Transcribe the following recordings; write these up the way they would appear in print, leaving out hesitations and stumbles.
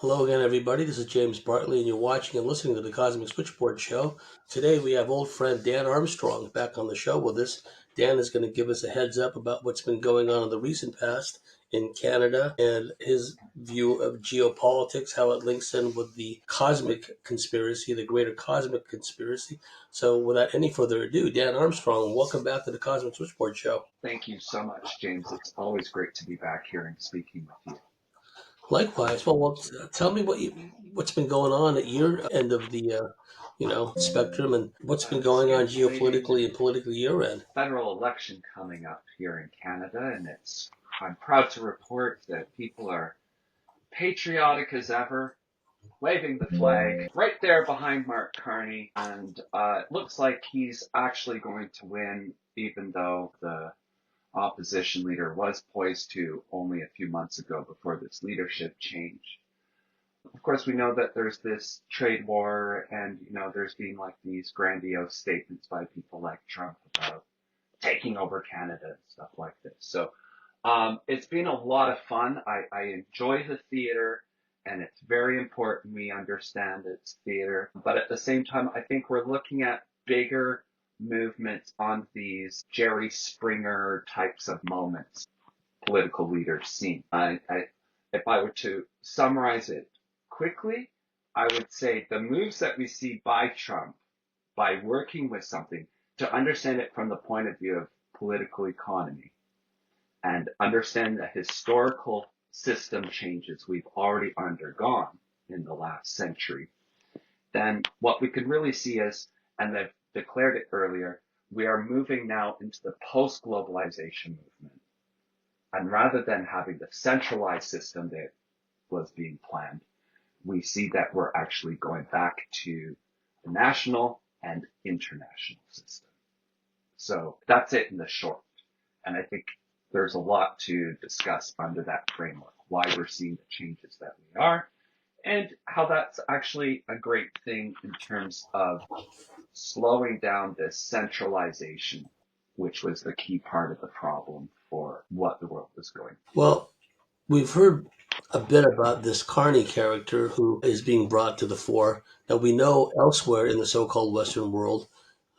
Hello again, everybody. This is James Bartley, and you're watching and listening to the Cosmic Switchboard Show. Today, we have old friend Dan Armstrong back on the show with us. Dan is going to give us a heads up about what's been going on in the recent past in Canada and his view of geopolitics, how it links in with the cosmic conspiracy, the greater cosmic conspiracy. So, without any further ado, Dan Armstrong, welcome back to the Cosmic Switchboard Show. Thank you so much, James. It's always great to be back here and speaking with you. Likewise. Well, tell me what's been going on at your end of the spectrum, and what's been going on geopolitically and politically your end. Federal election coming up here in Canada, and I'm proud to report that people are patriotic as ever, waving the flag right there behind Mark Carney, and it looks like he's actually going to win, even though the opposition leader was poised to only a few months ago before this leadership change. Of course, we know that there's this trade war, and there's been like these grandiose statements by people like Trump about taking over Canada and stuff like this. So it's been a lot of fun. I enjoy the theater, and it's very important we understand it's theater. But at the same time, I think we're looking at bigger movements on these Jerry Springer types of moments political leaders see. If I were to summarize it quickly, I would say the moves that we see by Trump, by working with something, to understand it from the point of view of political economy and understand the historical system changes we've already undergone in the last century, then what we can really see is, and they've declared it earlier, we are moving now into the post-globalization movement. And rather than having the centralized system that was being planned, we see that we're actually going back to the national and international system. So that's it in the short. And I think there's a lot to discuss under that framework, why we're seeing the changes that we are, and how that's actually a great thing in terms of slowing down this centralization, which was the key part of the problem for what the world was going through. Well, we've heard a bit about this Carney character who is being brought to the fore. Now, we know elsewhere in the so-called Western world,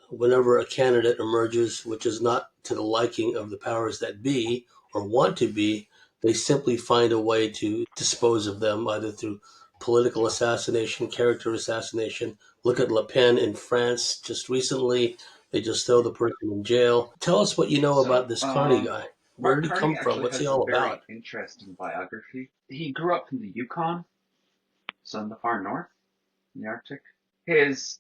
whenever a candidate emerges which is not to the liking of the powers that be or want to be, they simply find a way to dispose of them, either through political assassination, character assassination. Look at Le Pen in France just recently. They just throw the person in jail. Tell us what you know about So, this Carney guy. Where Mark did he Carney come from? actually What's he has a all very about? interesting biography. He grew up in the Yukon, so in the far north, in the Arctic. His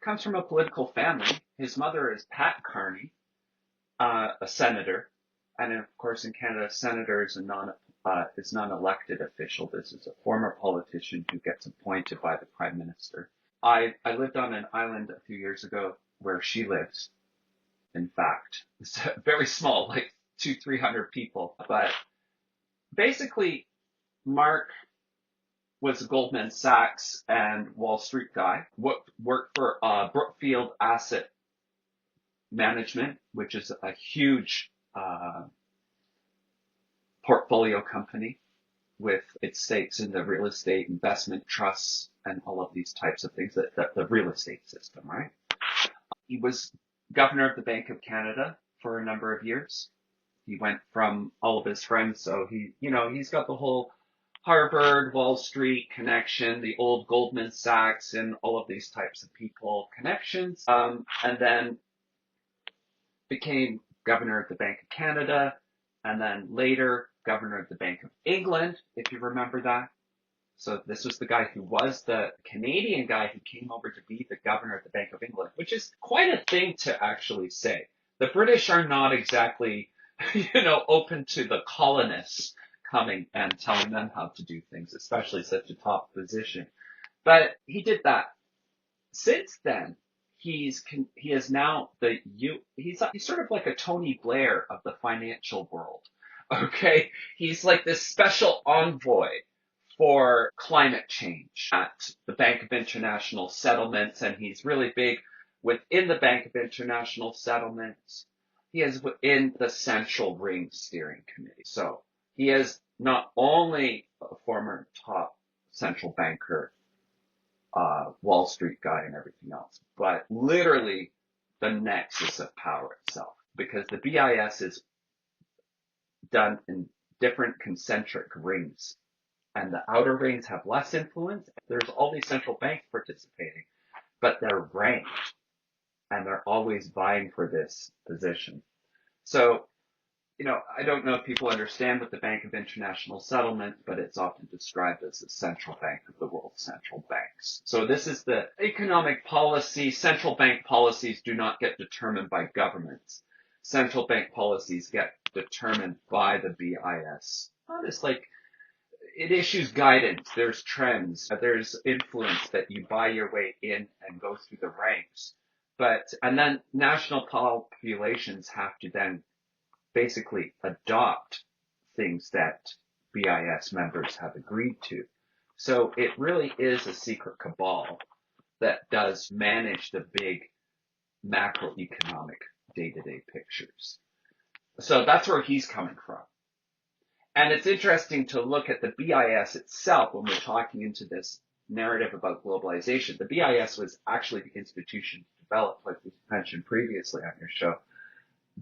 comes from a political family. His mother is Pat Carney, a senator, and of course in Canada, a senator is not an elected official. This is a former politician who gets appointed by the prime minister. I lived on an island a few years ago where she lives. In fact, it's very small, like 300 people. But basically, Mark was a Goldman Sachs and Wall Street guy. Worked for Brookfield Asset Management, which is a huge portfolio company with its stakes in the real estate investment trusts and all of these types of things, the real estate system, right? He was governor of the Bank of Canada for a number of years. He went from all of his friends, so he's got the whole Harvard, Wall Street connection, the old Goldman Sachs, and all of these types of people connections, and then became governor of the Bank of Canada, and then later governor of the Bank of England, if you remember that. So this was the guy who was the Canadian guy who came over to be the governor of the Bank of England, which is quite a thing to actually say. The British are not exactly, open to the colonists coming and telling them how to do things, especially such a top position. But he did that. Since then, he is now he's sort of like a Tony Blair of the financial world. Okay, he's like this special envoy for climate change at the Bank of International Settlements, and he's really big within the Bank of International Settlements. He is within the Central Ring Steering Committee. So he is not only a former top central banker, Wall Street guy, and everything else, but literally the nexus of power itself, because the BIS is done in different concentric rings, and the outer rings have less influence. There's all these central banks participating, but they're ranked, and they're always vying for this position. So, I don't know if people understand what the Bank of International Settlement, but it's often described as the central bank of the world's central banks. So this is the economic policy. Central bank policies do not get determined by governments. Central bank policies get determined by the BIS. It's like it issues guidance. There's trends. There's influence that you buy your way in and go through the ranks. And then national populations have to then basically adopt things that BIS members have agreed to. So it really is a secret cabal that does manage the big macroeconomic day-to-day pictures. So that's where he's coming from. And it's interesting to look at the BIS itself when we're talking into this narrative about globalization. The BIS was actually the institution developed, like we mentioned previously on your show,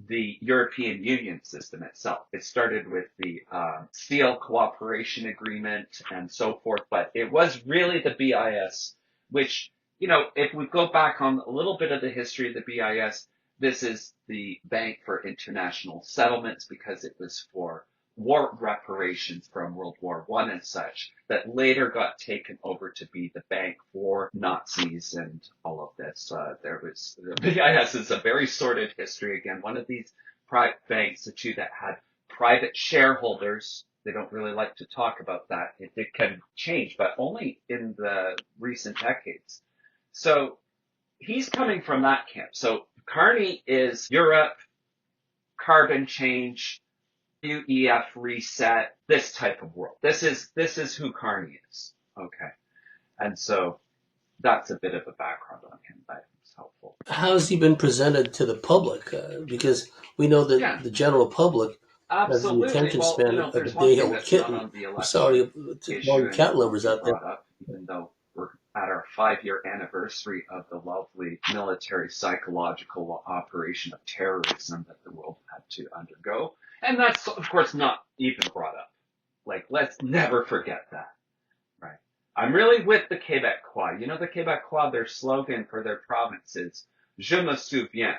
the European Union system itself. It started with the Steel Cooperation Agreement and so forth, but it was really the BIS, which, if we go back on a little bit of the history of the BIS, this is the Bank for International Settlements, because it was for war reparations from World War I and such, that later got taken over to be the bank for Nazis and all of this. The BIS is a very sordid history. Again, one of these private banks, too, that had private shareholders. They don't really like to talk about that. It can change, but only in the recent decades. So he's coming from that camp. So Carney is Europe, carbon change, UEF reset, this type of world. This is who Carney is. Okay. And so that's a bit of a background on him that is helpful. How has he been presented to the public? Because we know that Yeah, the general public has the absolutely. attention Well, span of a there's one thing day-old that's not kitten. on the I'm election sorry to all issue you and cat won't lovers be out there. brought up, even though we're at our 5-year anniversary of the lovely military psychological operation of terrorism that the world had to undergo. And that's, of course, not even brought up. Like, let's never forget that, right? I'm really with the Québécois. The Québécois, their slogan for their province is Je me souviens,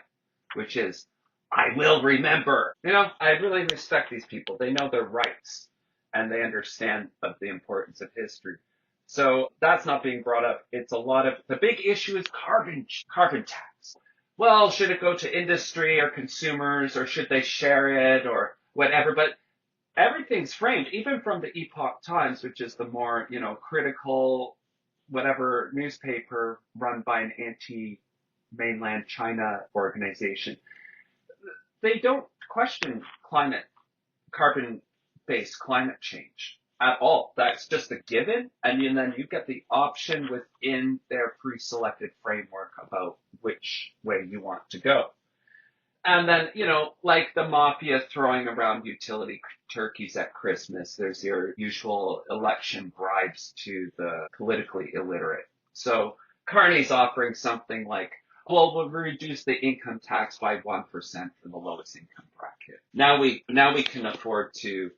which is, I will remember. I really respect these people. They know their rights and they understand of the importance of history. So that's not being brought up. It's a lot of, the big issue is carbon tax. Well, should it go to industry or consumers, or should they share it or whatever? But everything's framed, even from the Epoch Times, which is the more, critical, whatever newspaper run by an anti-mainland China organization. They don't question carbon-based climate change at all. That's just a given. And then you get the option within their pre-selected framework about which way you want to go. And then, like the mafia throwing around utility turkeys at Christmas, there's your usual election bribes to the politically illiterate. So Carney's offering something like, well, we'll reduce the income tax by 1% for the lowest income bracket. Now we can afford to,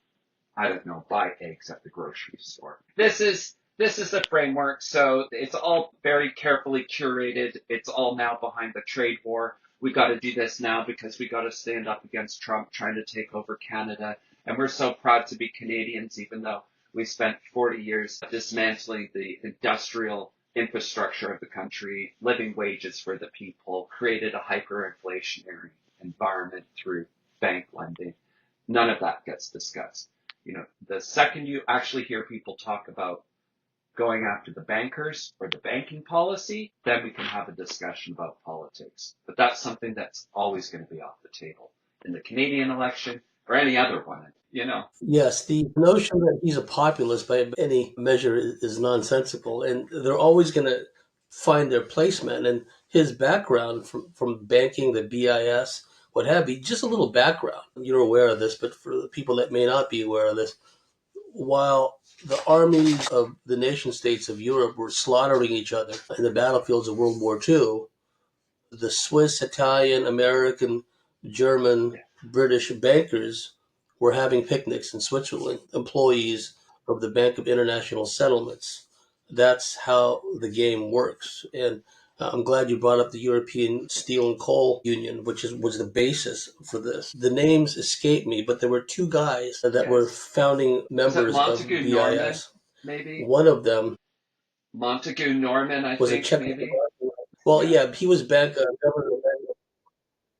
I don't know, buy eggs at the grocery store. This is the framework. So it's all very carefully curated. It's all now behind the trade war. We got to do this now because we got to stand up against Trump trying to take over Canada. And we're so proud to be Canadians, even though we spent 40 years dismantling the industrial infrastructure of the country, living wages for the people, created a hyperinflationary environment through bank lending. None of that gets discussed. The second you actually hear people talk about going after the bankers or the banking policy, then we can have a discussion about politics. But that's something that's always going to be off the table in the Canadian election or any other one, Yes, the notion that he's a populist by any measure is nonsensical, and they're always going to find their placement. And his background from banking, the BIS, what have you, just a little background. You're aware of this, but for the people that may not be aware of this, while the armies of the nation states of Europe were slaughtering each other in the battlefields of World War II, the Swiss, Italian, American, German, Yeah. British bankers were having picnics in Switzerland, employees of the Bank of International Settlements. That's how the game works. And I'm glad you brought up the European Steel and Coal Union, which was the basis for this. The names escape me, but there were two guys that were Yes. founding Was it members of Montague Norman? BIS. Maybe One of them Montague Norman. I was a think Czech. maybe. Well, Yeah. yeah, he was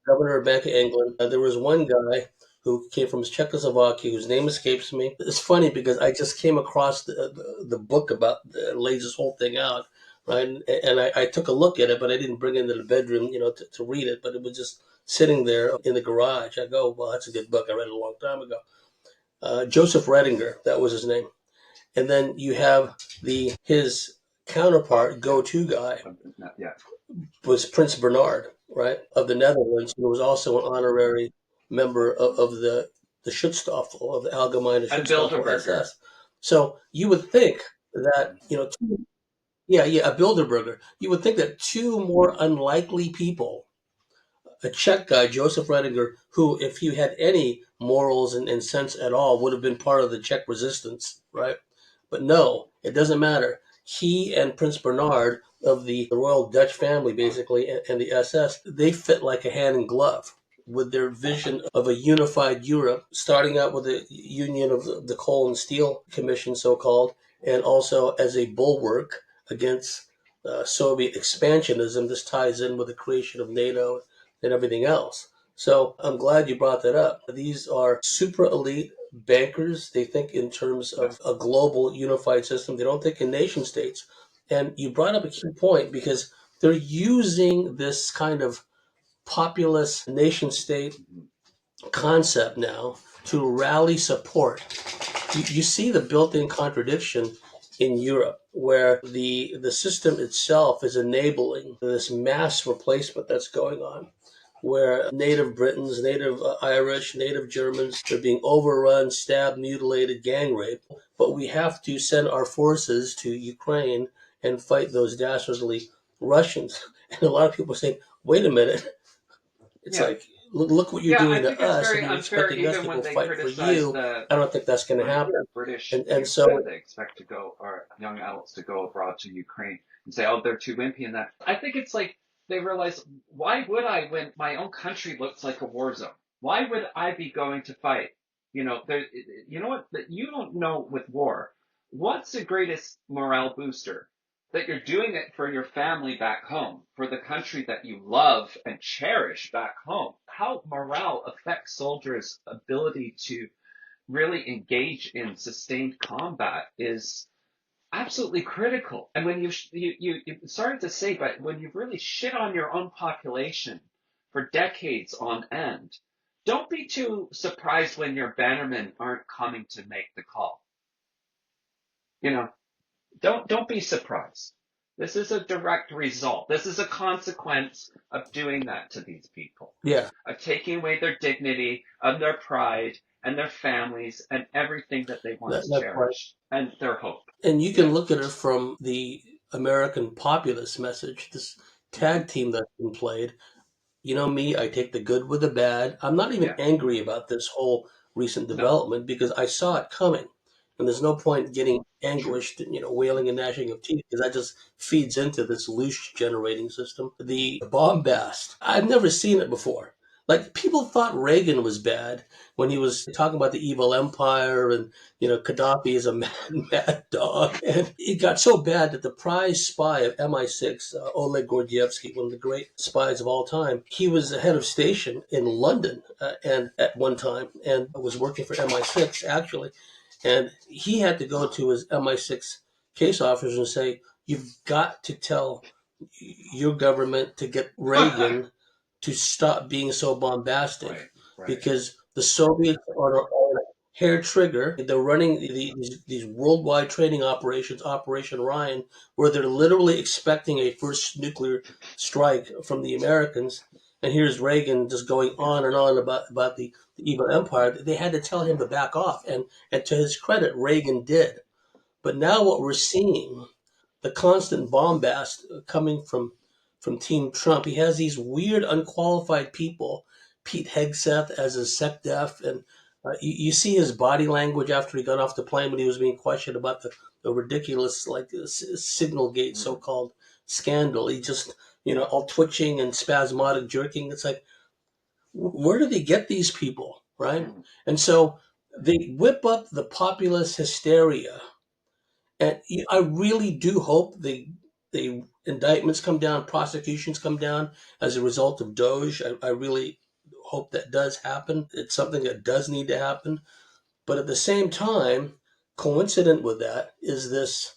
governor of Bank of England. There was one guy who came from Czechoslovakia whose name escapes me. It's funny because I just came across the book about lays this whole thing out, right? And I took a look at it, but I didn't bring it into the bedroom, to read it. But it was just sitting there in the garage. I go, well, that's a good book. I read it a long time ago. Joseph Redinger, that was his name. And then you have the his counterpart, Yeah. go-to guy, Yeah. was Prince Bernard, right, of the Netherlands, who was also an honorary member of the Schutzstaffel, of the Allgemeine And Schutzstaffel Bilderberger. SS. So you would think that, Mhm. yeah, yeah, a Bilderberger. You would think that two more unlikely people, a Czech guy, Joseph Redinger, who, if he had any morals and sense at all, would have been part of the Czech resistance, right? But no, it doesn't matter. He and Prince Bernard of the royal Dutch family, basically, and the SS, they fit like a hand in glove with their vision of a unified Europe, starting out with the union of the Coal and Steel Commission, so called, and also as a bulwark against Soviet expansionism. This ties in with the creation of NATO and everything else. So I'm glad you brought that up. These are super elite bankers. They think in terms Yeah. of a global unified system. They don't think in nation states. And you brought up a key point because they're using this kind of populist nation state Mhm. concept now to rally support. You see the built-in contradiction in Europe, where the system itself is enabling this mass replacement that's going on, where native Britons, native Irish, native Germans are being overrun, stabbed, mutilated, gang raped. But we have to send our forces to Ukraine and fight those dastardly Russians. And a lot of people say, wait a minute, it's Yeah. like, look what you're Yeah. doing I to think it's us, very and you're unfair, expecting us even to when go they fight for criticize you. I don't think that's going to happen. British And youth so, that they expect to go, or young adults to go abroad to Ukraine and say, oh, they're too wimpy and that. I think it's like they realize, why would I when my own country looks like a war zone? Why would I be going to fight? There, you know what? That you don't know with war. What's the greatest morale booster? That you're doing it for your family back home, for the country that you love and cherish back home. How morale affects soldiers' ability to really engage in sustained combat is absolutely critical. And when you sorry to say, but when you really shit on your own population for decades on end, don't be too surprised when your bannermen aren't coming to make the call. You know, don't be surprised. This is a direct result. This is a consequence of doing that to these people, yeah, of taking away their dignity, of their pride, and their families, and everything that they once that's right. cherished, and their hope. And you can Yeah. look at it from the American populist message, this Hmm. tag team that's been played. You know me, I take the good with the bad. I'm not even Yeah. angry about this whole recent No. development because I saw it coming. And there's no point getting True. anguished, wailing and gnashing of teeth, because that just feeds into this loose generating system. The bombast, I've never seen it before. Like, people thought Reagan was bad when he was talking about the evil empire and, Gaddafi is a mad, mad dog. And it got so bad that the prize spy of MI6, Oleg Gordievsky, one of the great spies of all time, he was the head of station in London and at one time, and was working for MI6 actually. And he had to go to his MI6 case officers and say, "You've got to tell your government to get Reagan to stop being so bombastic, Right. Right. because the Soviets are a hair trigger. They're running these worldwide training operations, Operation Ryan, where they're literally expecting a first nuclear strike from the Americans. And here's Reagan just going Yeah. on and on about the evil empire. They had to tell him to back off. And to his credit, Reagan did. But now what we're seeing, the constant bombast coming from Team Trump. He has these weird, unqualified people. Pete Hegseth as a SecDef, and you see his body language after he got off the plane when he was being questioned about the ridiculous, like Signalgate Mm, so-called scandal. He just, all twitching and spasmodic jerking. It's like, where do they get these people, right? mm, And so they whip up the populist hysteria, and I really do hope the indictments come down, prosecutions come down as a result of Doge. I really hope that does happen. It's something that does need to happen. But at the same time, coincident with that is this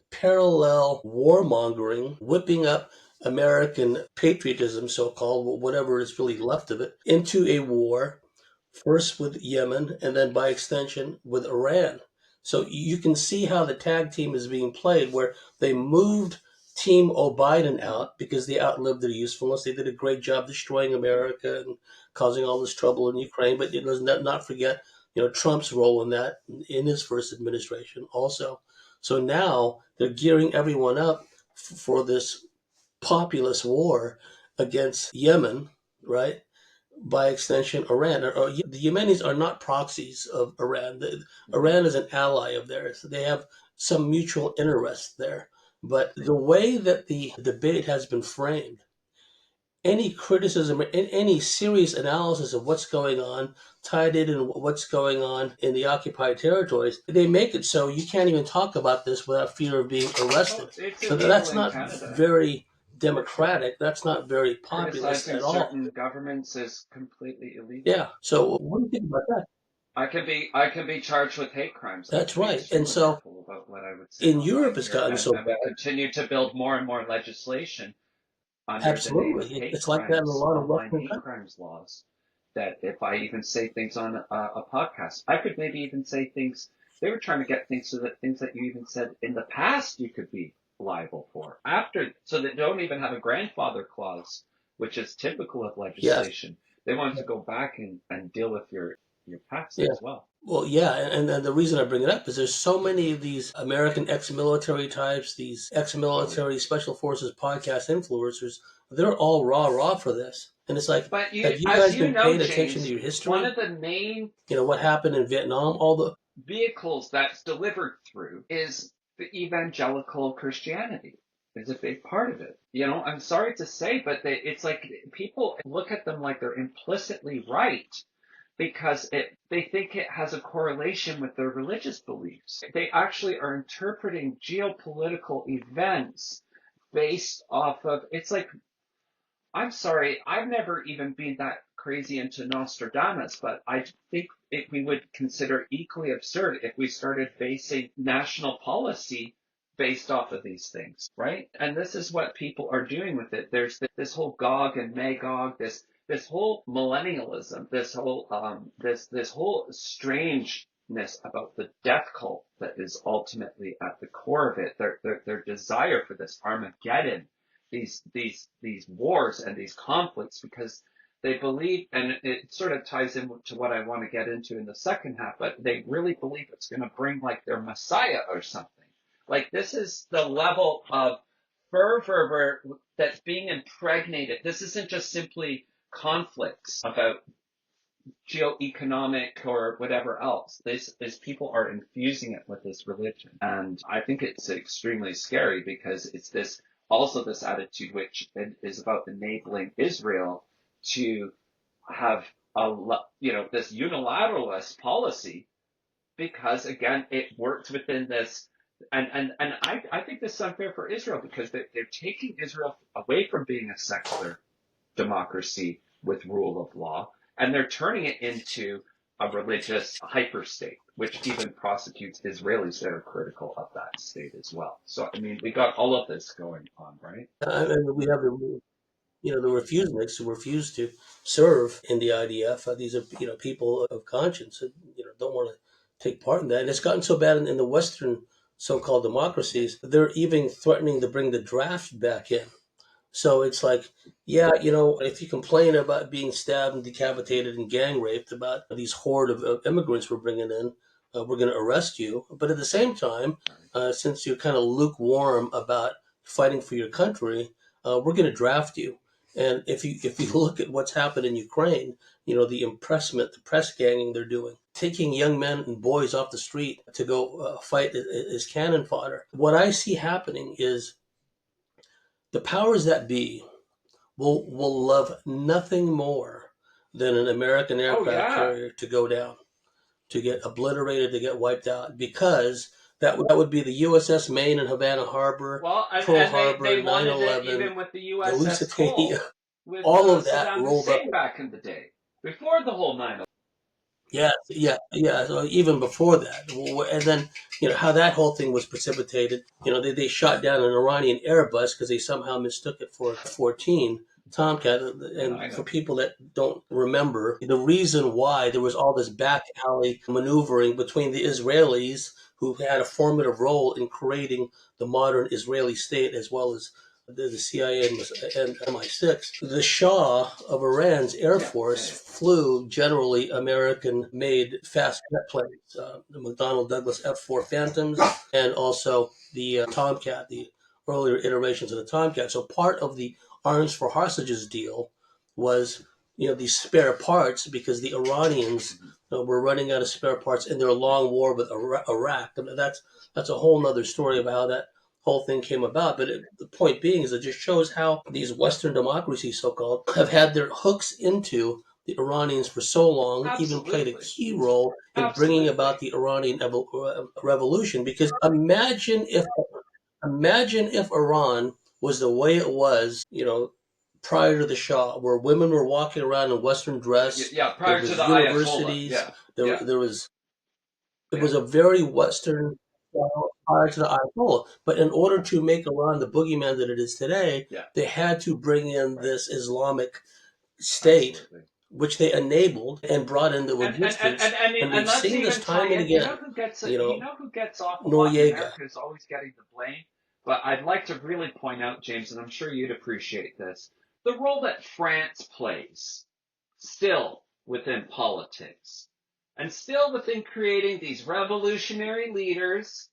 parallel warmongering, whipping up American patriotism, so called, whatever is really left of it, into a war, first with Yemen and then by extension with Iran. So you can see how the tag team is being played, where they moved Team O'Biden mm. out because they outlived their usefulness. They did a great job destroying America and causing all this trouble in Ukraine. But let's not forget, Trump's role in that in his first administration also. So now they're gearing everyone up for this populist war against Yemen, right? By extension, Iran. The Yemenis are not proxies of Iran. Mhm. Iran is an ally of theirs. They have some mutual interest there. But the way that the debate has been framed, any criticism, any serious analysis of what's going on, tied in and what's going on in the occupied territories, they make it so you can't even talk about this without fear of being Well, arrested. it's So illegal that's in not Canada. very democratic. That's not very populist Criticizing at all. certain governments is completely illegal. Yeah. So what do you think about that? I can be charged with hate crimes. I have That's to be right. And extremely so careful about what I would say in online Europe, it's here, gotten and so and we bad. continue to build more and more legislation under the name of Absolutely. hate It's like that in a crimes, lot of online Western hate countries. crimes laws, that if I even say things on a podcast, I could maybe even say things. They were trying to get things so that things that you even said in the past you could be liable for after, so they don't even have a grandfather clause, which is typical of Yes. legislation. They wanted to go back and deal with your past Yeah. as well. Well, yeah, and the reason I bring it up is there's so many of these American ex-military types, these Oh yeah. ex-military special forces podcast influencers. They're all rah for this, and it's like, But have you as guys you been know, paying attention to James, your one history? of the main What happened in Vietnam? All the vehicles that's delivered through is the evangelical Christianity is a big part of it. I'm sorry to say, but it's like people look at them like they're implicitly right because they think it has a correlation with their religious beliefs. They actually are interpreting geopolitical events based off of, it's like, I'm sorry, I've never even been that crazy into Nostradamus, but I think we would consider equally absurd if we started basing national policy based off of these things, right? And this is what people are doing with it. There's this whole Gog and Magog, this whole millennialism, this whole strangeness about the death cult that is ultimately at the core of it. Their desire for this Armageddon, these wars and these conflicts, because they believe, and it sort of ties in to what I want to get into in the second half, but they really believe it's going to bring like their Messiah or something. Like this is the level of fervor that's being impregnated. This isn't just simply conflicts about geo-economic or whatever else. This is people are infusing it with this religion. And I think it's extremely scary because it's this attitude which is about enabling Israel to have this unilateralist policy, because again, it works within this. And I think this is unfair for Israel because they're taking Israel away from being a secular democracy with rule of law, and they're turning it into a religious hyperstate, which even prosecutes Israelis that are critical of that state as well. So, I mean, we got all of this going on, right? and we have the refuseniks who refuse to serve in the IDF. These are people of conscience that don't want to take part in that. And it's gotten so bad in the Western so-called democracies, they're even threatening to bring the draft back in. So it's like, yeah, if you complain about being stabbed and decapitated and gang raped about these horde of immigrants we're bringing in, we're going to arrest you. But at the same time, Right. since you're kind of lukewarm about fighting for your country, we're going to draft you. And if you look at what's happened in Ukraine, the impressment, the press ganging they're doing, taking young men and boys off the street to go fight as cannon fodder. What I see happening is the powers that be will love nothing more than an American Oh aircraft yeah. carrier to go down, to get obliterated, to get wiped out, because that would be the USS Maine in Havana Harbor, Well, Pearl and they Harbor, nine wanted it 11, even with the the USS Lusitania, Cole with all of that Saddam rolled up. Hussein back in the day, before the whole 9/11. Yeah, yeah, yeah. So even before that, and then how that whole thing was precipitated. They shot down an Iranian Airbus because they somehow mistook it for F-14 Tomcat. Yeah, I And for know. people that don't remember, the reason why there was all this back alley maneuvering between the Israelis, who had a formative role in creating the modern Israeli state, as well as the CIA and MI6. The Shah of Iran's Air Yeah, yeah, Force yeah. flew generally American made fast jet planes, the McDonnell Douglas F 4 Phantoms, and also the Tomcat, the earlier iterations of the Tomcat. So part of the Arms for Hostages deal was these spare parts, because the Iranians Mhm. were running out of spare parts in their long war with Iraq. I mean, that's a whole other story about how that whole thing came about. But the point being is, it just shows how these Western democracies, so called, have had their hooks into the Iranians for so long, even played a Absolutely. key role in bringing about Absolutely. the Iranian revolution. Because imagine if Iran was the way it was, prior to the Shah, where women were walking around in Western dress. Yeah, There prior to was the Ayatollah. universities. Yeah, There, yeah, there was it yeah, was a very Western style prior to the Ayatollah. But in order to make Iran the boogeyman that it is today, yeah. they had to bring in Right. this Islamic state, Absolutely. which they enabled and brought into existence. And And we've let's seen this even tie time and in. again. You You know, know who gets off a lot, and Noriega. America is always getting the blame. But I'd like to really point out, James, and I'm sure you'd appreciate this, the role that France plays still within politics, and still within creating these revolutionary leaders,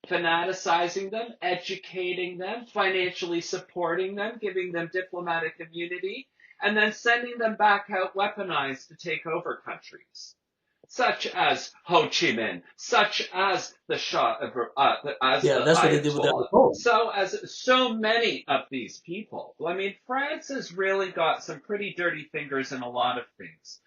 fanaticizing them, educating them, financially supporting them, giving them diplomatic immunity, and then sending them back out weaponized to take over countries, such as Ho Chi Minh, such as the Shah, as Yeah, the that's what they did with the Ayatollah, Ayatollah. so as so many of these people. I mean, France has really got some pretty dirty fingers in a lot of things,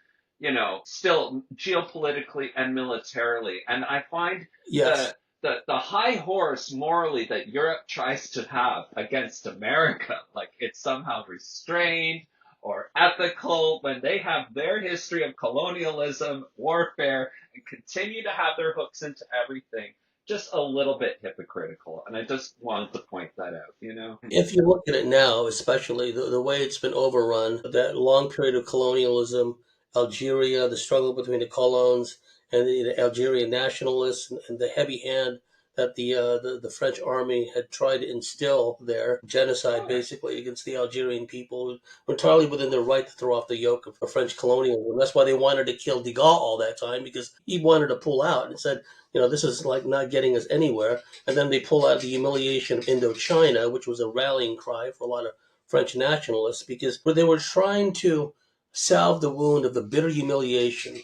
still geopolitically and militarily. And I find Yes. the high horse morally that Europe tries to have against America, like it's somehow restrained or ethical, when they have their history of colonialism, warfare, and continue to have their hooks into everything, just a little bit hypocritical. And I just wanted to point that out. If you look at it now, especially the way it's been overrun, that long period of colonialism, Algeria, the struggle between the colons and the Algerian nationalists, and the heavy hand that the French army had tried to instill there, genocide Oh, yeah. basically against the Algerian people, who were entirely within their right to throw off the yoke of French colonialism. That's why they wanted to kill de Gaulle all that time, because he wanted to pull out and said, this is like not getting us anywhere. And then they pull out the humiliation of Indochina, which was a rallying cry for a lot of French nationalists, because they were trying to salve the wound of the bitter humiliation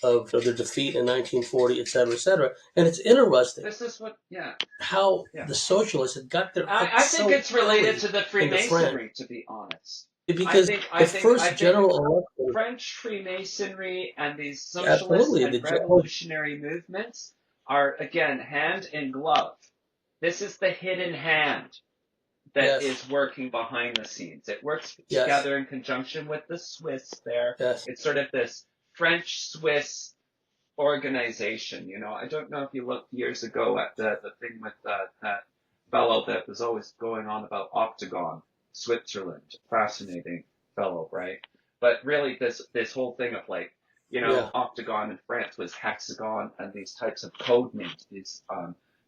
of their defeat in 1940, et cetera, et cetera. And it's interesting This is what, yeah, how yeah. the socialists had got their hooks I think so it's related early to the into France, Freemasonry, to be honest. because the I first think general election, French Freemasonry and these socialist absolutely, and revolutionary movements are, again, hand in glove. This is the hidden hand that yes, is working behind the scenes. It works yes, together in conjunction with the Swiss there. yes, It's sort of this French Swiss organization. I don't know if you looked years ago at the thing with that fellow that was always going on about Octagon, Switzerland. Fascinating fellow, right? But really, this whole thing of like, yeah. Octagon in France was hexagon, and these types of code names,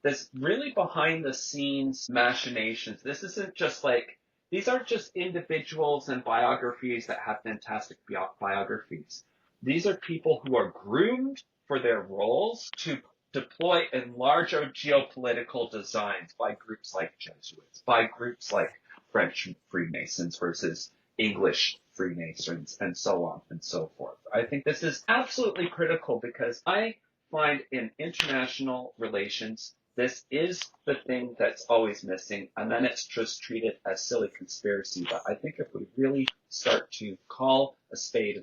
this really behind the scenes machinations. This isn't just like These aren't just individuals and biographies that have fantastic biographies. These are people who are groomed for their roles to deploy in larger geopolitical designs by groups like Jesuits, by groups like French Freemasons versus English Freemasons, and so on and so forth. I think this is absolutely critical because I find in international relations, this is the thing that's always missing, and then it's just treated as silly conspiracy. But I think if we really start to call a spade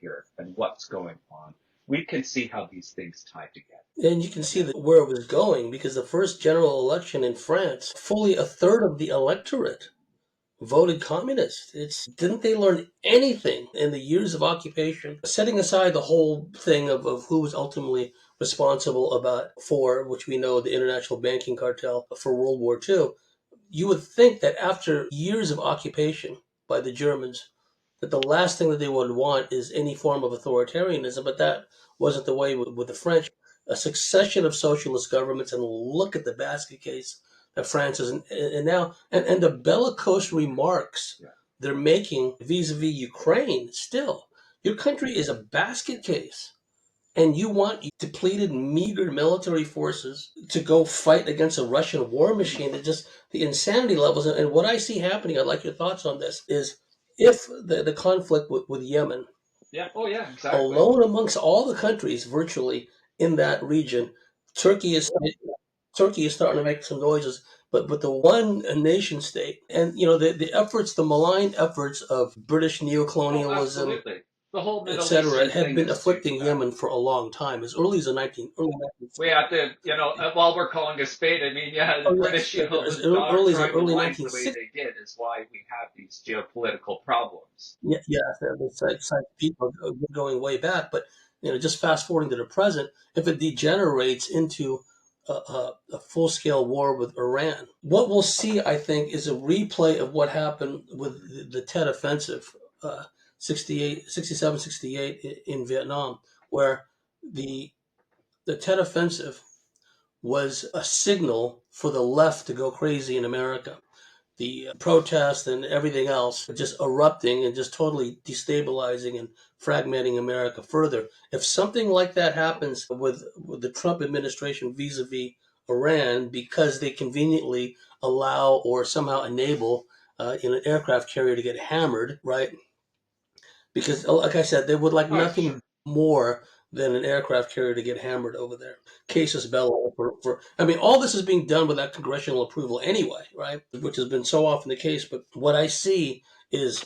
here and what's going on, we can see how these things tie together. And you can see that where it was going because the first general election in France, fully a third of the electorate voted communist. Didn't they learn anything in the years of occupation? Setting aside the whole thing of who was ultimately responsible for which we know the international banking cartel for World War II, you would think that after years of occupation by the Germans, that the last thing that they would want is any form of authoritarianism, but that wasn't the way with the French. A succession of socialist governments, and look at the basket case that France is in, and now, and the bellicose remarks Yeah. they're making vis-a-vis Ukraine. Still, your country is a basket case, and you want depleted, meager military forces to go fight against a Russian war machine. It just the insanity levels. And what I see happening, I'd like your thoughts on this, is if the conflict with Yemen, Yeah. Oh, yeah, exactly. alone amongst all the countries virtually in that region, Turkey is Turkey is starting to make some noises, but the one nation state, and the efforts, the malign efforts of British Oh, neocolonialism, absolutely. The whole Middle etc., Eastern have thing been is due to afflicting that. Yemen for a long time, as early as the early 19th. We have to, while we're calling a spade, I mean, yeah, the Oh yes, British, as early as the drawing the early lines the way 1960s. they did is why we have these geopolitical problems. Yeah, yeah, it's like people going way back, but just fast forwarding to the present, if it degenerates into a full-scale war with Iran, what we'll see, I think, is a replay of what happened with the Tet Offensive, 68, 67, 68 in Vietnam, where the the Tet Offensive was a signal for the left to go crazy in America. The protest and everything else just erupting and just totally destabilizing and fragmenting America further. If something like that happens with the Trump administration vis-a-vis Iran because they conveniently allow or somehow enable an aircraft carrier to get hammered, right? Because, like I said, they would like Oh, sure. nothing more than an aircraft carrier to get hammered over there. Casus belli I mean, all this is being done without congressional approval anyway, right? Which has been so often the case. But what I see is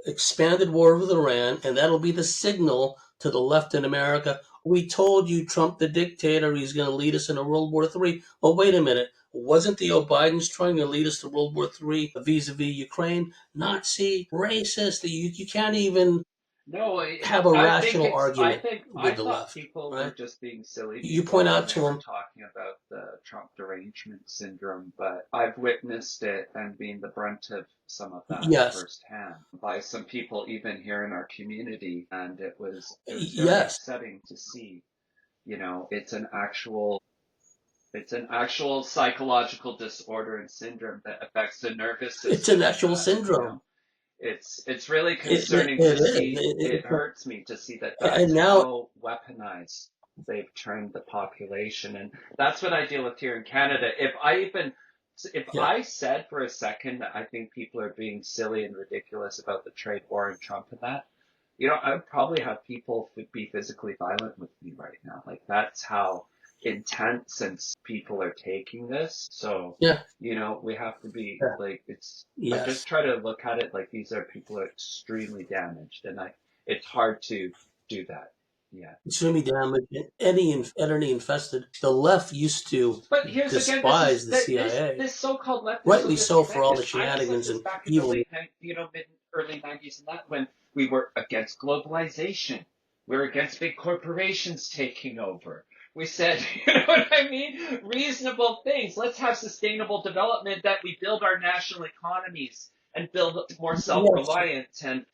expanded war with Iran, and that'll be the signal to the left in America. We told you, Trump the dictator, he's going to lead us into World War III. Well, wait a minute. Wasn't Theo Biden's trying to lead us to World War III vis-a-vis Ukraine? Nazi, racist. You can't even No, have a rational I argument think, I with the thought left, people were right? just being silly You point before out when they to were them, talking about the Trump derangement syndrome, but I've witnessed it and been the brunt of some of that yes, firsthand by some people even here in our community, and it was very yes, upsetting to see. It's an actual psychological disorder and syndrome that affects the nervous it's system an and actual that. syndrome. It's really It concerning to is. see. It hurts me to see that And that's now, how weaponized they've turned the population. And that's what I deal with here in Canada. If yeah, I said for a second that I think people are being silly and ridiculous about the trade war and Trump and that, I would probably have people be physically violent with me right now. Like that's how intense and people are taking this. So, yeah, we have to be yeah, like, I just yes. try to look at it like these are people who are extremely damaged, and it's hard to do that. Yeah. Extremely damaged. And any infested. The left used to But here's again, this is despise the that this CIA, this so-called left is so rightly so for all the disconnected. I was like shenanigans this and back in the evil. mid early '90s, and that when we were against globalization, we were against big corporations taking over. We said, you know what I mean? Reasonable things. Let's have sustainable development that we build our national economies and build more Yes, self-reliant and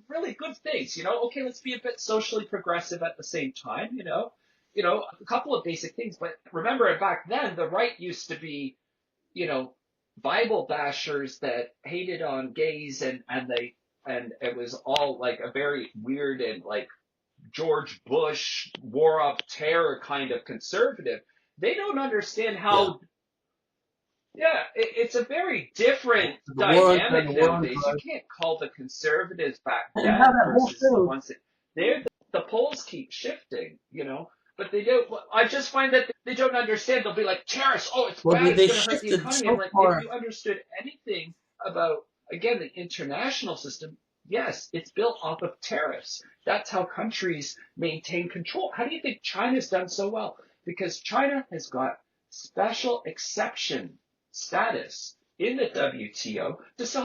really good things. Okay, let's be a bit socially progressive at the same time. A couple of basic things. But remember, back then, the right used to be, you know, Bible bashers that hated on gays, and it was all like a very weird and like George Bush war of terror kind of conservative. They don't understand Yeah. how, yeah, it's a very different The war on the dynamic war on nowadays. You drugs can't call the conservatives back and how then that whole versus the thing. ones that they're the polls keep shifting, but they don't. I just find that they don't understand. They'll be like tariffs. Oh, it's Well, bad. It's they going to hurt the shifted economy. I'm so like, if far. you understood anything about, again, the international system, yes, it's built off of tariffs. That's how countries maintain control. How do you think China's done so well? Because China has got special exception status in the WTO to still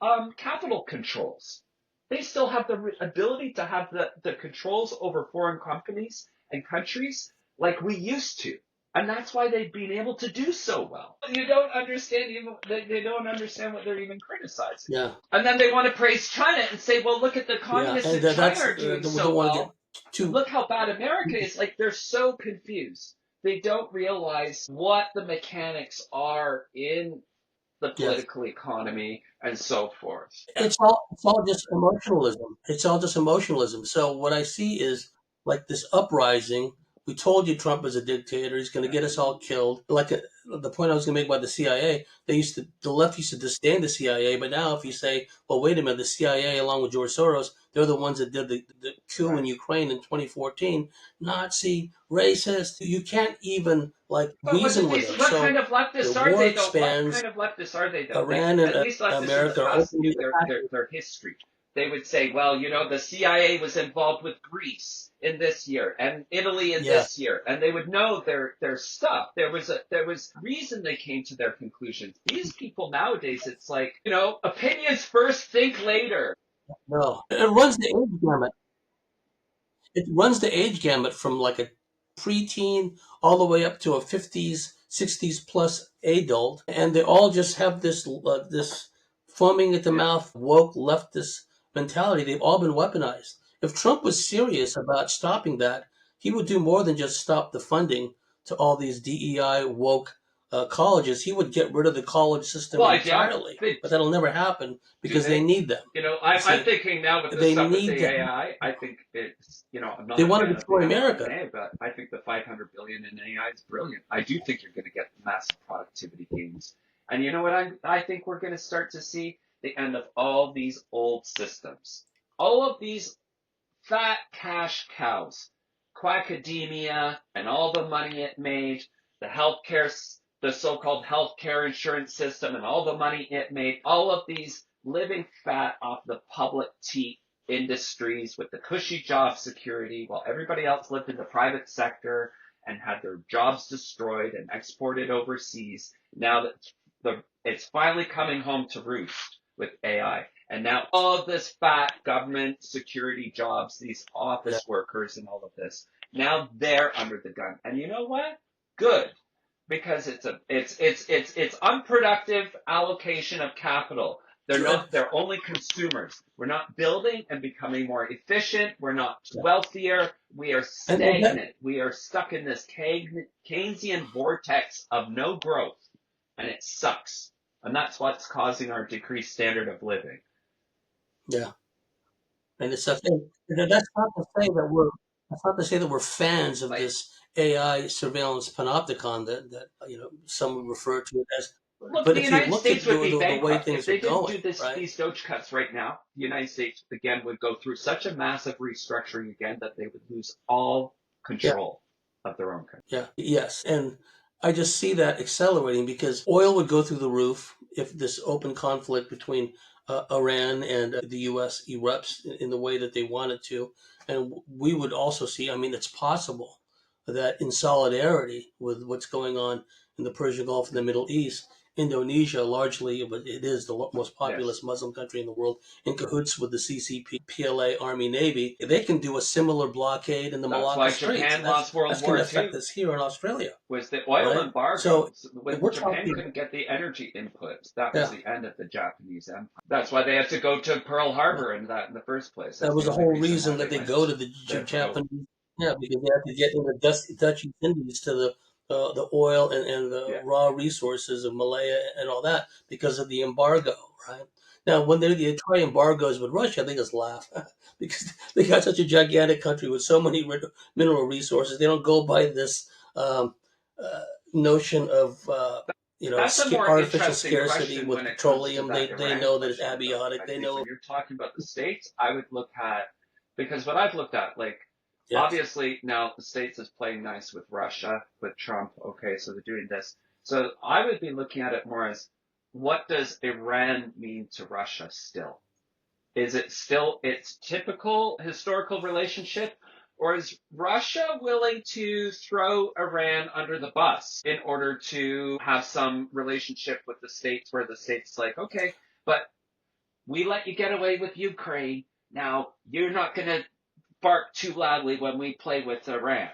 have capital controls. They still have the ability to have the controls over foreign companies and countries like we used to. And that's why they've been able to do so well. You don't understand even they don't understand what they're even criticizing. Yeah. And then they want to praise China and say, well, look at the Yeah. communists And in China that's, are doing we don't so want to get well. And too. look how bad America is. Like they're so confused. They don't realize what the mechanics are in the Yes. political economy and so forth. Yeah. It's all just emotionalism. It's all just emotionalism. So what I see is like this uprising. We told you Trump is a dictator. He's going to get us all killed. Like the point I was going to make about the CIA, the left used to disdain the CIA, but now if you say, well, wait a minute, the CIA along with George Soros, they're the ones that did the coup in Right. Ukraine in 2014. Nazi, racist. You can't even like But reason with them. what kind So of the leftists are war they though? What expands. kind of leftists are they though? They Iran and at least leftists in the America are past openly knew attacking. their history. They would say, well, the CIA was involved with Greece in this year and Italy in Yeah. this year, and they would know their stuff. There was reason they came to their conclusions. These people nowadays, it's like opinions first, think later. No, it runs the age gamut. It runs the age gamut from like a preteen all the way up to a 50s, 60s plus adult, and they all just have this foaming at the Yeah. mouth woke leftist mentality. They've all been weaponized. If Trump was serious about stopping that, he would do more than just stop the funding to all these DEI woke colleges. He would get rid of the college system Well, yeah, entirely, they but that'll never happen do because they they. need them. You I'm see, thinking now with this they stuff with the need them. AI, I think it's, I'm They not a want to fan of the destroy America. mRNA, but I think the 500 billion in AI is brilliant. I do think you're going to get massive productivity gains. And you know what I think we're going to start to see? The end of all these old systems. All of these fat cash cows, quackademia, and all the money it made, the so-called healthcare insurance system, and all the money it made, all of these living fat off the public teat industries with the cushy job security, while everybody else lived in the private sector and had their jobs destroyed and exported overseas. Now that it's finally coming home to roost with AI. And now all of this fat government security jobs, these Yeah. office workers and all of this, now they're under the gun. And you know what? Good. Because it's unproductive allocation of capital. They're only consumers. We're not building and becoming more efficient. We're not wealthier. We are And that, stagnant. We are stuck in this Keynesian vortex of no growth. And it sucks. And that's what's causing our decreased standard of living. yeah, and it's a thing. That's not to say that we're fans of Like, this AI surveillance panopticon that some refer to it as. look, But the if you United look at States would be the way bankrupt if things are they didn't going, do this. right? These Doge cuts right now. The United States again would go through such a massive restructuring again that they would lose all Yeah, control of their own country. yeah, yes, and I just see that accelerating because oil would go through the roof if this open conflict between Iran and the U.S. erupts in the way that they want it to, and we would also see. I mean, it's possible that in solidarity with what's going on in the Persian Gulf and the Middle East, Indonesia, largely, but it is the most Yes, populous Muslim country in the world, in cahoots with the CCP, PLA, Army, Navy, they can do a similar blockade in the that's Malacca why Straits. Japan lost World That's going War to affect II. us here in Australia, Was the oil right? So embargo. if When we're Japan talking, couldn't get the energy inputs, that was yeah, the end of the Japanese empire. That's why they had to go to Pearl yeah, Harbor and that in the first place. that That's was the the only whole reason why reason they that they went. go to the They have to go. Japanese, yeah, because they have to get in the Dutch East Indies to the the oil and the Yeah. raw resources of Malaya and all that because of the embargo, right? Now, when they try embargoes with Russia, they just laugh because they got such a gigantic country with so many mineral resources. They don't go by this uh, notion of That's a more artificial interesting scarcity question with when it comes to petroleum. that They Iran know that it's question, though. abiotic. I They think know, when you're talking about the states, I would look at, because what I've looked at, like, yes, obviously now the states is playing nice with Russia, with Trump. Okay, so they're doing this. So I would be looking at it more as, what does Iran mean to Russia still? Is it still its typical historical relationship? Or is Russia willing to throw Iran under the bus in order to have some relationship with the states where the states like, okay, but we let you get away with Ukraine. Now you're not going to bark too loudly when we play with Iran.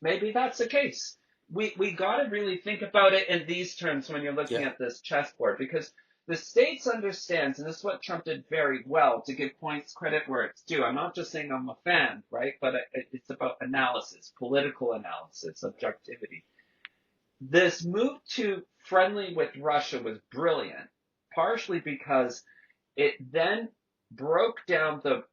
Maybe that's the case. We got to really think about it in these terms when you're looking yeah, at this chessboard, because the states understands, and this is what Trump did very well, to give points credit where it's due. I'm not just saying I'm a fan, right? But it's about analysis, political analysis, objectivity. This move to friendly with Russia was brilliant, partially because it then broke down the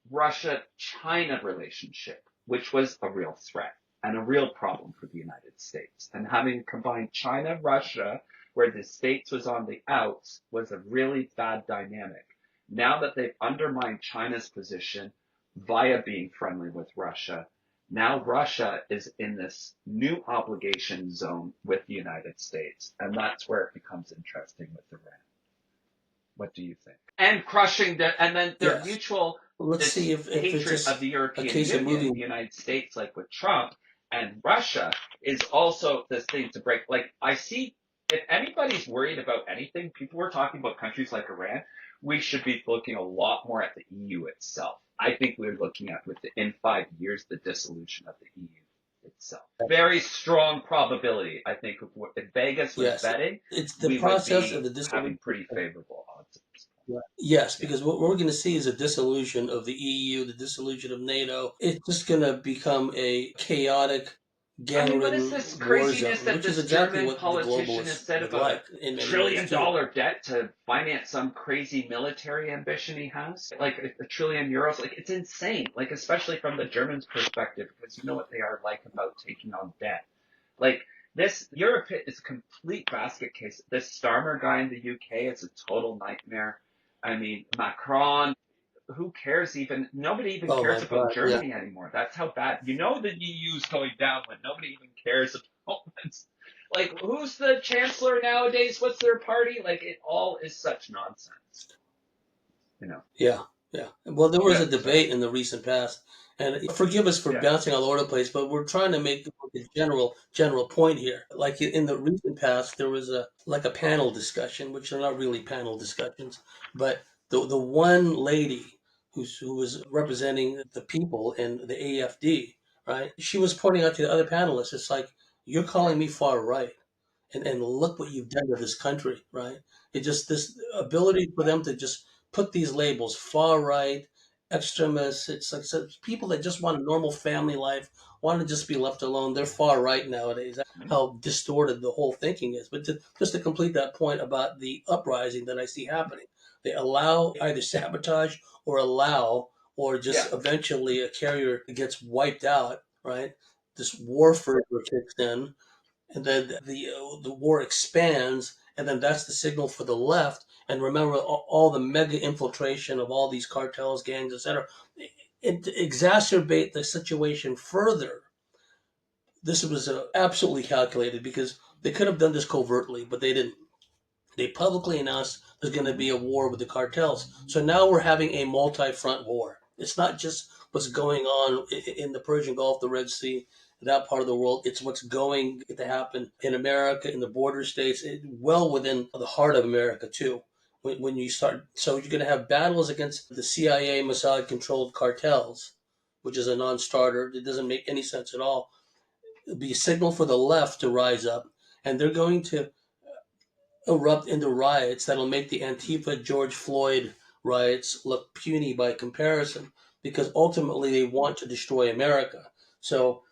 Russia China relationship, which was a real threat and a real problem for the United States. And having combined China, Russia, where the States was on the outs, was a really bad dynamic. Now that they've undermined China's position via being friendly with Russia, now Russia is in this new obligation zone with the United States. And that's where it becomes interesting with Iran. What do you think? And crushing and then their yes. mutual, Let's see this if it's hatred of just the a European case of Union, moving. the United States, like with Trump and Russia, is also this thing to break. Like, I see, if anybody's worried about anything, people were talking about countries like Iran, we should be looking a lot more at the EU itself. I think we're looking at, in 5 years, the dissolution of the EU itself. Very strong probability. I think if Vegas was Yes, betting, it's the we would process of be the having dissolution. pretty favorable odds at this point. Yeah. Yes, Yeah. because what we're going to see is a dissolution of the EU, the dissolution of NATO. It's just going to become a chaotic, I mean, what is this gang-ridden war craziness zone, that which is this exactly German what the politician has globalists said would about a like in many ways trillion too. dollar debt to finance some crazy military ambition he has? Like a trillion euros? Like, it's insane. Like, especially from the Germans' perspective, because you know what they are like about taking on debt. Like, this Europe is a complete basket case. This Starmer guy in the UK is a total nightmare. I mean, Macron, who cares even? Nobody even Oh my cares about God! Yeah. Germany anymore. That's how bad. You know the EU's going down when nobody even cares about it. Like, who's the chancellor nowadays? What's their party? Like, it all is such nonsense. You know? Yeah, yeah. Well, there was Yeah. a Sorry. debate in the recent past, and forgive us for Yeah. bouncing all over the place, but we're trying to make a general point here. Like in the recent past, there was a panel discussion, which are not really panel discussions, but the one lady who was representing the people in the AFD, right? She was pointing out to the other panelists, it's like you're calling me far right and look what you've done to this country, right? It just this ability for them to just put these labels, far right, extremists. It's like so people that just want a normal family life, want to just be left alone. They're far right nowadays. That's how distorted the whole thinking is. But just to complete that point about the uprising that I see happening, they allow either sabotage or allow or Yeah. just eventually a carrier gets wiped out, right? This war fervor kicks in, and then the war expands, and then that's the signal for the left. And remember, all the mega infiltration of all these cartels, gangs, etc. It exacerbate the situation further. This was absolutely calculated because they could have done this covertly, but they didn't. They publicly announced there's going to Hmm. be a war with the cartels. So now we're having a multi-front war. It's not just what's going on in the Persian Gulf, the Red Sea, that part of the world. It's what's going to happen in America, in the border states, well within the heart of America too. When you start, so you're going to have battles against the CIA, Mossad-controlled cartels, which is a non-starter. It doesn't make any sense at all. It'll be a signal for the left to rise up, and they're going to erupt into riots that'll make the Antifa George Floyd riots look puny by comparison because ultimately they want to destroy America. So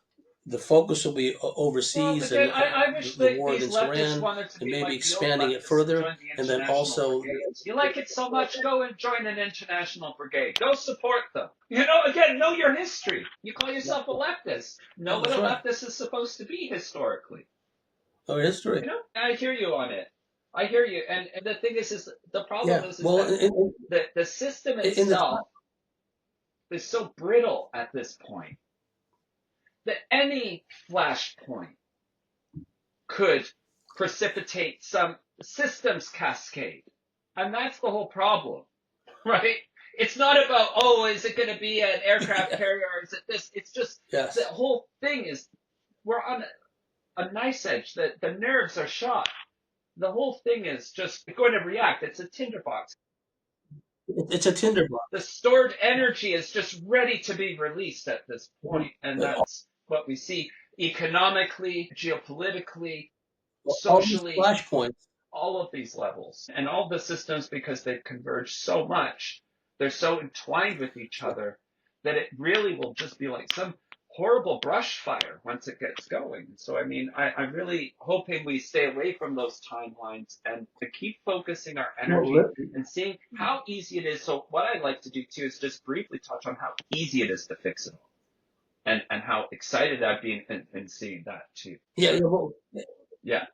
the focus will be Well, overseas and again, I wish the that war these against leftists Iran, wanted to and be maybe like the old expanding it leftists and further, join the and then international also brigades. You like it so much, go and join an international brigade. Go support them. Again, know your history. You call yourself a leftist. Know what that's a right. leftist is supposed to be historically. Our history. I hear you on it. I hear you. And the thing is the problem Yeah. is Well, that the system in the itself is so brittle at this point that any flashpoint could precipitate some systems cascade. And that's the whole problem, right? It's not about, oh, is it going to be an aircraft yeah, carrier or is it this? It's just the yes. whole thing is we're on a nice edge. The nerves are shot. The whole thing is just going to react. It's a tinderbox. It's a The tinderbox. stored energy is just ready to be released at this point, and All, that's what we see economically, geopolitically, all these socially, flashpoints. all of these levels and all the systems, because they've converged so much, they're so entwined with each other that it really will just be like some horrible brush fire once it gets going. So, I mean, I'm really hoping we stay away from those timelines and to keep focusing our energy Well, and seeing how easy it is. So what I like to do too is just briefly touch on how easy it is to fix it all and how excited I've been in seeing that too. yeah. So, Well, yeah.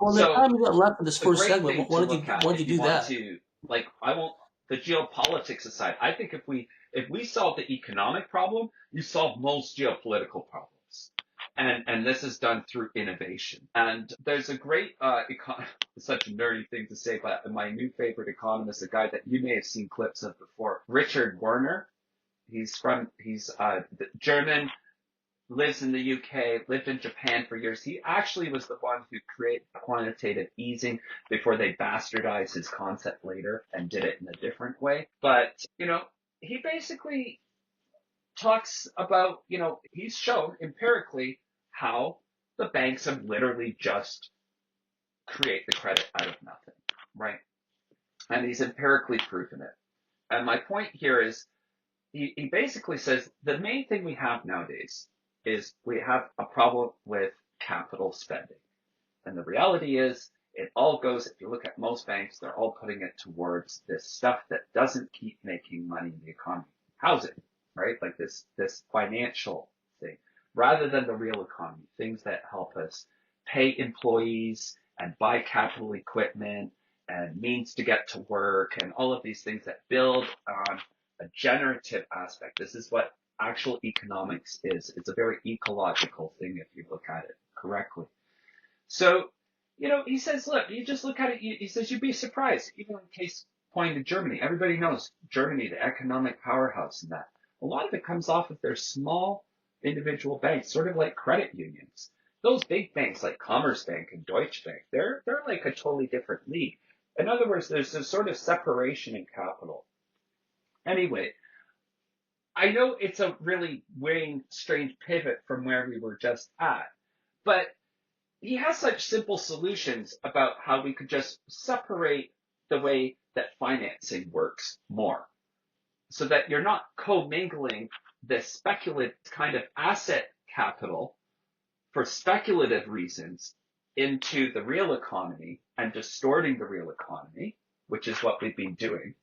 the So time we got left in this the first great segment, thing to look why at don't you if you do want that? to, like, I won't, the geopolitics aside, I think if we solve the economic problem, you solve most geopolitical problems. And this is done through innovation. And there's a great, it's such a nerdy thing to say, but my new favorite economist, a guy that you may have seen clips of before, Richard Werner. He's the German, lives in the UK, lived in Japan for years. He actually was the one who created quantitative easing before they bastardized his concept later and did it in a different way. But, he basically talks about, he's shown empirically how the banks have literally just create the credit out of nothing, right? And he's empirically proven it. And my point here is he basically says the main thing we have nowadays is we have a problem with capital spending. And the reality is it all goes, if you look at most banks, they're all putting it towards this stuff that doesn't keep making money in the economy. Housing, right? Like this financial thing, rather than the real economy, things that help us pay employees and buy capital equipment and means to get to work and all of these things that build on a generative aspect. This is what actual economics is. It's a very ecological thing if you look at it correctly. So, he says, look, you just look at it. He says, you'd be surprised, even in case pointing to Germany. Everybody knows Germany, the economic powerhouse, and that a lot of it comes off of their small individual banks, sort of like credit unions. Those big banks like Commerzbank and Deutsche Bank, they're like a totally different league. In other words, there's a sort of separation in capital. Anyway, I know it's a really weird, strange pivot from where we were just at, but he has such simple solutions about how we could just separate the way that financing works more so that you're not commingling the speculative kind of asset capital for speculative reasons into the real economy and distorting the real economy, which is what we've been doing.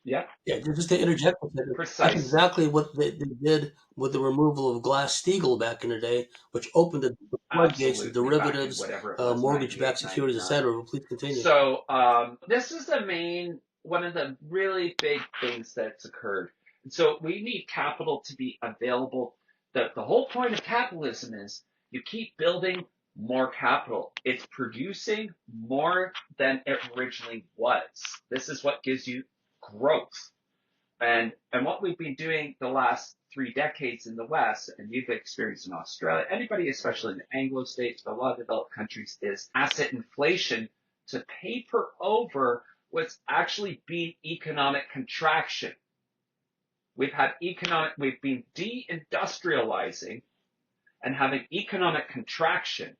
Yeah, Yeah, just to interject a second, that's precisely. exactly what they did with the removal of Glass-Steagall back in the day, which opened the floodgates to Absolutely. Back in derivatives, whatever it was, mortgage-backed 98, securities, 99. etc. Please continue. So this is one of the really big things that's occurred. So we need capital to be available. The whole point of capitalism is you keep building more capital. It's producing more than it originally was. This is what gives you growth. And what we've been doing the last 3 decades in the West, and you've experienced in Australia, anybody, especially in the Anglo states, but a lot of developed countries, is asset inflation to paper over what's actually been economic contraction. We've been deindustrializing and having economic contraction.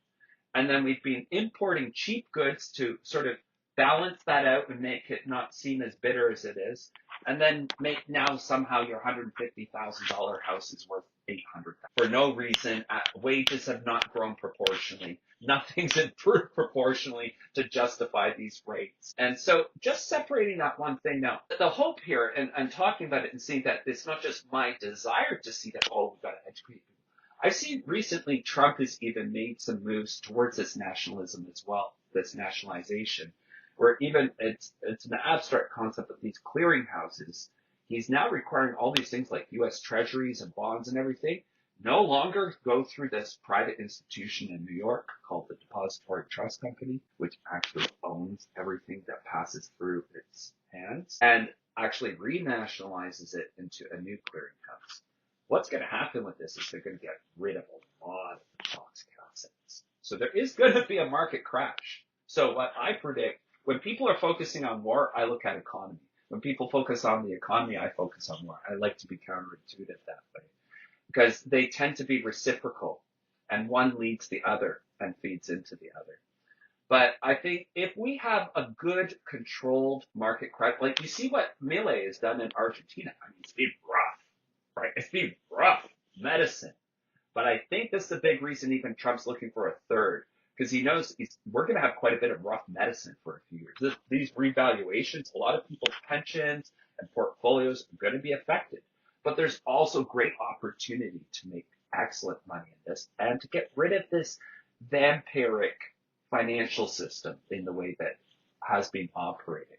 And then we've been importing cheap goods to sort of balance that out and make it not seem as bitter as it is. And then make now somehow your $150,000 house is worth for no reason. Wages have not grown proportionally. Nothing's improved proportionally to justify these rates. And so just separating that one thing now, the hope here and talking about it and seeing that it's not just my desire to see that, oh, we've got to educate people. I've seen recently Trump has even made some moves towards this nationalism as well, this nationalization, where even it's an abstract concept of these clearinghouses. He's now requiring all these things like U.S. treasuries and bonds and everything no longer go through this private institution in New York called the Depository Trust Company, which actually owns everything that passes through its hands and actually renationalizes it into a new clearinghouse. What's going to happen with this is they're going to get rid of a lot of the toxic assets. So there is going to be a market crash. So what I predict, when people are focusing on war, I look at economy. When people focus on the economy, I focus on war. I like to be counterintuitive that way because they tend to be reciprocal and one leads the other and feeds into the other. But I think if we have a good controlled market crash, like you see what Milei has done in Argentina, I mean, it's been rough, right? It's been rough medicine. But I think that's the big reason even Trump's looking for a third, because he knows we're going to have quite a bit of rough medicine for a few years. These revaluations, a lot of people's pensions and portfolios are going to be affected. But there's also great opportunity to make excellent money in this and to get rid of this vampiric financial system in the way that has been operating.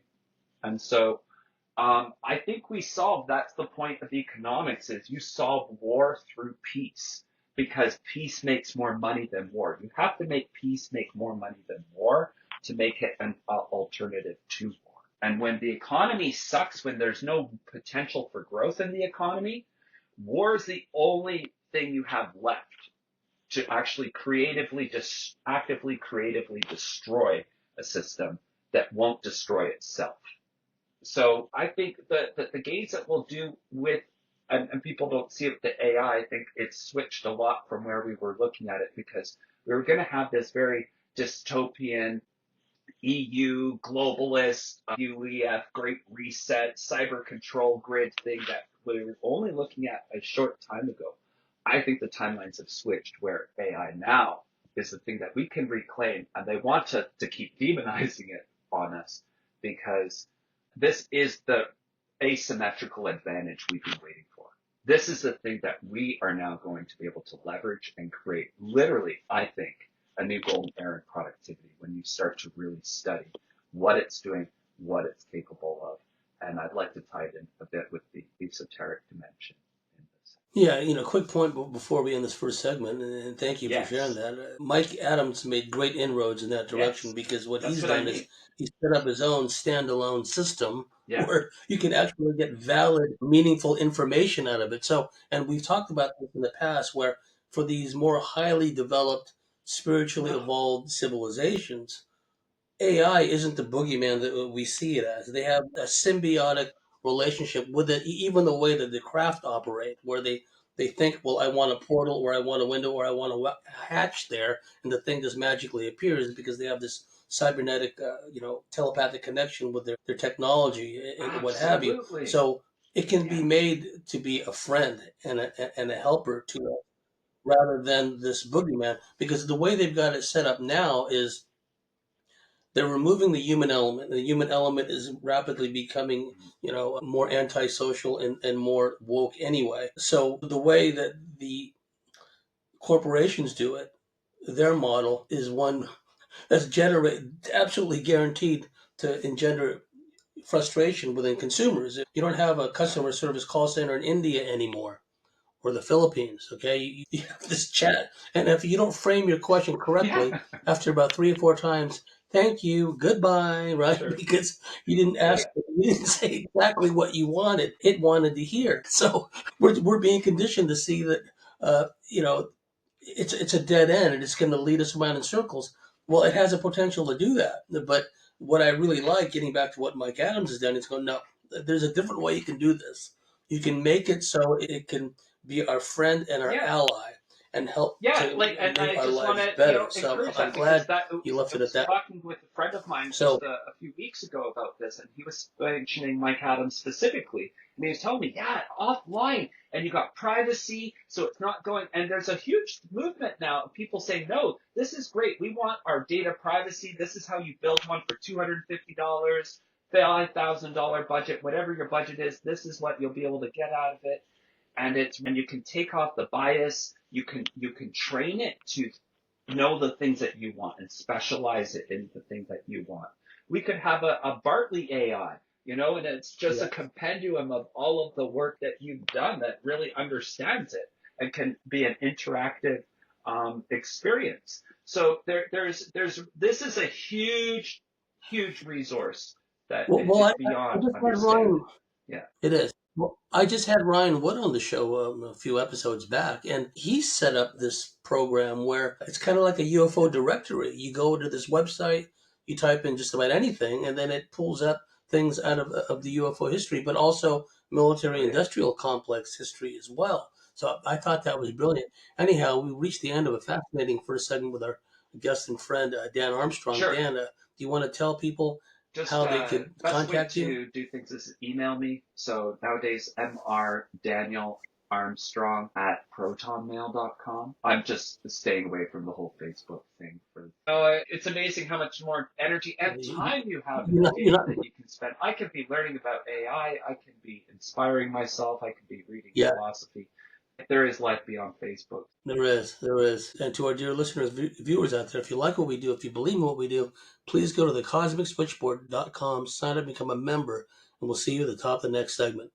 And so I think we solve, that's the point of economics, is you solve war through peace because peace makes more money than war. You have to make peace make more money than war to make it an alternative to war. And when the economy sucks, when there's no potential for growth in the economy, war is the only thing you have left to actually actively creatively destroy a system that won't destroy itself. So I think that the gains that we'll do with, and people don't see it with the AI, I think it's switched a lot from where we were looking at it because we were going to have this very dystopian EU, globalist, UEF, Great Reset, cyber control grid thing that we were only looking at a short time ago. I think the timelines have switched where AI now is the thing that we can reclaim, and they want to keep demonizing it on us because this is the asymmetrical advantage we've been waiting for. This is the thing that we are now going to be able to leverage and create literally, I think, a new golden era in productivity when you start to really study what it's doing, what it's capable of. And I'd like to tie it in a bit with the esoteric dimension in this. Yeah, quick point before we end this first segment, and thank you for sharing Yes. that. Mike Adams made great inroads in that direction Yes. because what That's he's what I done is mean. he's set up his own standalone system Yeah. where you can actually get valid, meaningful information out of it. So, and we've talked about this in the past where for these more highly developed, spiritually No. evolved civilizations, AI isn't the boogeyman that we see it as. They have a symbiotic relationship with it, even the way that the craft operate, where they think, well, I want a portal, or I want a window, or I want a hatch there, and the thing just magically appears because they have this cybernetic, telepathic connection with their technology and what have you. Absolutely. So it can be Yeah. made to be a friend and a helper to us rather than this boogeyman, because the way they've got it set up now is they're removing the human element. The human element is rapidly becoming, more antisocial and more woke anyway. So the way that the corporations do it, their model is one that's absolutely guaranteed to engender frustration within consumers. You don't have a Yeah. customer service call center in India anymore or the Philippines. Okay, you have this chat, and if you don't frame your question correctly, Yeah. after about 3 or 4 times, thank you, goodbye, right? Sure. Because you didn't Yeah. you didn't say exactly what you wanted. It wanted to hear. So we're being conditioned to see that, it's a dead end and it's going to lead us around in circles. Well, it has a potential to do that, but what I really like, getting back to what Mike Adams has done, is going, no, there's a different way you can do this. You can make it so it can be our friend and our Yeah. ally. and help Yeah, to like, and make I our just want lives to, better. So encourage I'm that, because glad that you left I it at was that. talking with a friend of mine So just a few weeks ago about this, and he was mentioning Mike Adams specifically, and he was telling me, yeah, offline, and you got privacy, so it's not going, and there's a huge movement now of people saying, no, this is great, we want our data privacy, this is how you build one for $250, $5,000 budget, whatever your budget is, this is what you'll be able to get out of it. And you can take off the bias. You can train it to know the things that you want and specialize it in the things that you want. We could have a Bartley AI, and it's just a yeah, compendium of all of the work that you've done that really understands it and can be an interactive experience. So there's this is a huge, huge resource that well, is I beyond just had understanding. Ryan. Yeah. It is. Well, I just had Ryan Wood on the show a few episodes back, and he set up this program where it's kind of like a UFO directory. You go to this website, you type in just about anything, and then it pulls up things out of the UFO history, but also Oh yeah. military-industrial complex history as well. So I thought that was brilliant. Anyhow, we reached the end of a fascinating first segment with our guest and friend, Dan Armstrong. Sure. Dan, do you want to tell people Just how they could best way contact you? to do things is email me. So nowadays, Mr. Daniel Armstrong at protonmail.com. I'm just staying away from the whole Facebook thing. It's amazing how much more energy and time you have in a You're day not, that you can spend. I could be learning about AI. I can be inspiring myself. I could be reading yeah. philosophy. There is life beyond Facebook. There is, there is. And to our dear listeners, viewers out there, if you like what we do, if you believe in what we do, please go to thecosmicswitchboard.com, sign up, become a member, and we'll see you at the top of the next segment.